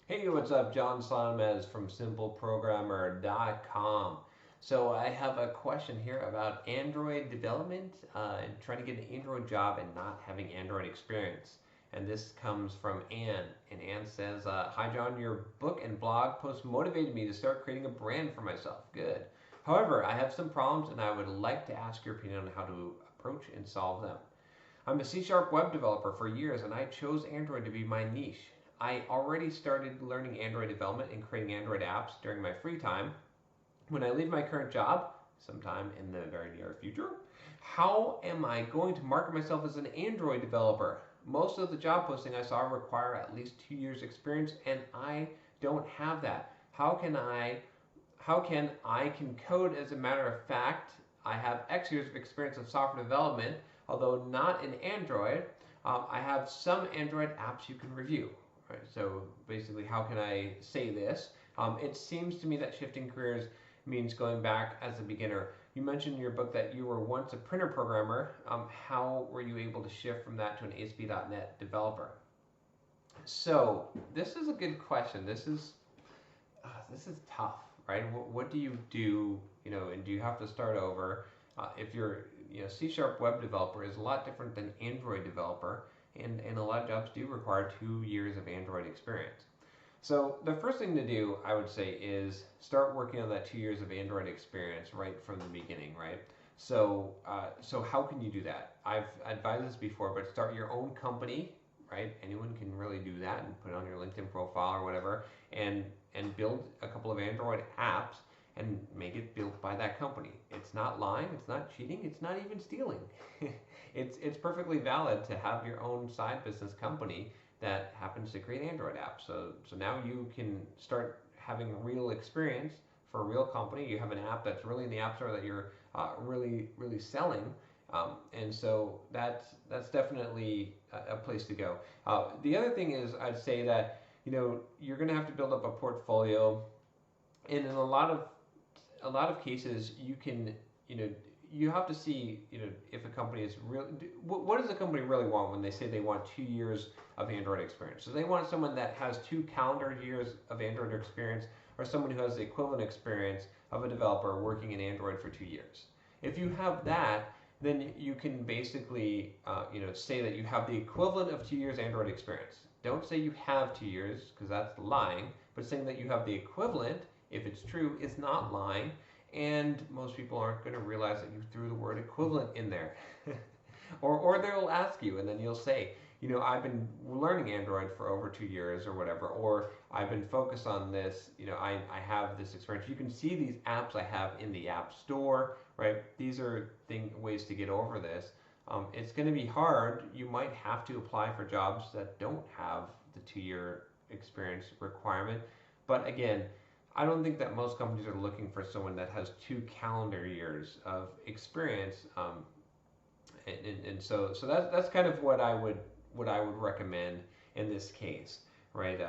Hey, what's up? John Sonmez from simpleprogrammer.com. So I have a question here about Android development and trying to get an Android job and not having Android experience. And this comes from Anne. And Anne says, Hi John, your book and blog post motivated me to start creating a brand for myself. Good. However, I have some problems and I would like to ask your opinion on how to approach and solve them. I'm a C-sharp web developer for years and I chose Android to be my niche. I already started learning Android development and creating Android apps during my free time. When I leave my current job, sometime in the very near future, how am I going to market myself as an Android developer? Most of the job posting I saw require at least 2 years experience and I don't have that. How can I code? As a matter of fact, I have X years of experience of software development, although not in Android. I have some Android apps you can review. Right, so basically, how can I say this? It seems to me that shifting careers means going back as a beginner. You mentioned in your book that you were once a printer programmer. How were you able to shift from that to an ASP.NET developer? So this is a good question. This is tough, right? What do you do? And do you have to start over? If you're, C# web developer is a lot different than Android developer, and a lot of jobs do require 2 years of Android experience. So the first thing to do, I would say, is start working on that 2 years of Android experience right from the beginning, right? So how can you do that? I've advised this before, but start your own company, right? Anyone can really do that and put it on your LinkedIn profile or whatever, and build a couple of Android apps and make it built by that company. It's not lying, it's not cheating, it's not even stealing. It's perfectly valid to have your own side business company that happens to create Android apps. So now you can start having real experience for a real company. You have an app that's really in the App Store that you're really selling, and so that's definitely a place to go. The other thing is, I'd say that you're going to have to build up a portfolio, and in a lot of cases you can you have to see if a company is really, what does a company really want when they say they want 2 years of Android experience? So they want someone that has 2 calendar years of Android experience, or someone who has the equivalent experience of a developer working in Android for 2 years. If you have that, then you can basically say that you have the equivalent of 2 years Android experience. Don't say you have 2 years, because that's lying, but saying that you have the equivalent, if it's true, is not lying, and most people aren't going to realize that you threw the word equivalent in there. or they'll ask you, and then you'll say, I've been learning Android for over 2 years or whatever, or I've been focused on this, I have this experience. You can see these apps I have in the App Store, right? These are ways to get over this. It's going to be hard. You might have to apply for jobs that don't have the 2 year experience requirement, but again, I don't think that most companies are looking for someone that has 2 calendar years of experience, and so that's kind of what I would recommend in this case, right?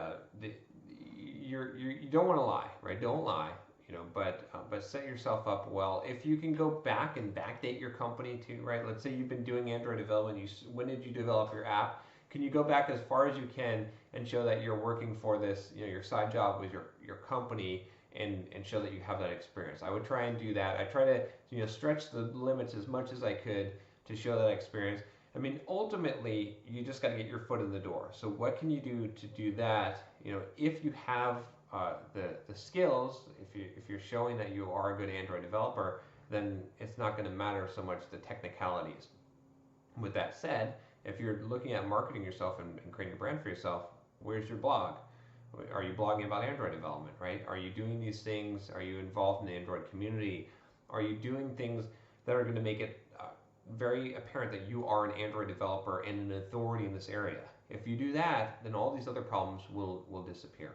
You don't want to lie, right? Don't lie, but set yourself up well. If you can go back and backdate your company too, right? Let's say you've been doing Android development. When did you develop your app? Can you go back as far as you can and show that you're working for this, your side job with your company, and show that you have that experience? I would try and do that. I try to stretch the limits as much as I could to show that experience. I mean, ultimately, you just got to get your foot in the door. So what can you do to do that? If you have the skills, if you're showing that you are a good Android developer, then it's not going to matter so much the technicalities. With that said, if you're looking at marketing yourself and creating a brand for yourself, where's your blog? Are you blogging about Android development, right? Are you doing these things? Are you involved in the Android community? Are you doing things that are going to make it very apparent that you are an Android developer and an authority in this area? If you do that, then all these other problems will disappear.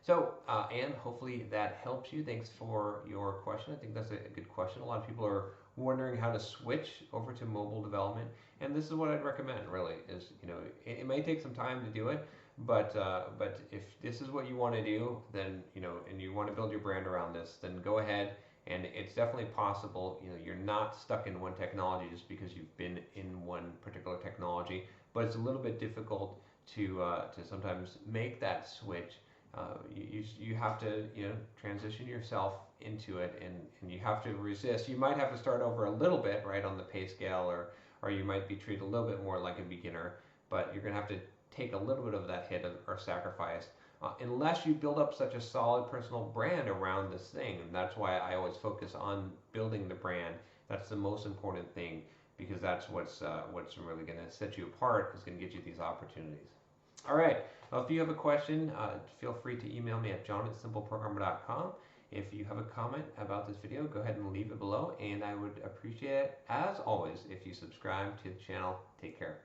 So, Anne, hopefully that helps you. Thanks for your question. I think that's a good question. A lot of people are wondering how to switch over to mobile development, and this is what I'd recommend. Really, is it may take some time to do it, but if this is what you want to do, then and you want to build your brand around this, then go ahead. And it's definitely possible. You're not stuck in one technology just because you've been in one particular technology, but it's a little bit difficult to sometimes make that switch You have to transition yourself into it, and you have to resist. You might have to start over a little bit, right, on the pay scale, or you might be treated a little bit more like a beginner, but you're going to have to take a little bit of that hit or sacrifice, unless you build up such a solid personal brand around this thing. And that's why I always focus on building the brand. That's the most important thing, because that's what's really going to set you apart, is going to get you these opportunities. All right. Well, if you have a question, feel free to email me at john@simpleprogrammer.com. If you have a comment about this video, go ahead and leave it below, and I would appreciate it, as always, if you subscribe to the channel. Take care.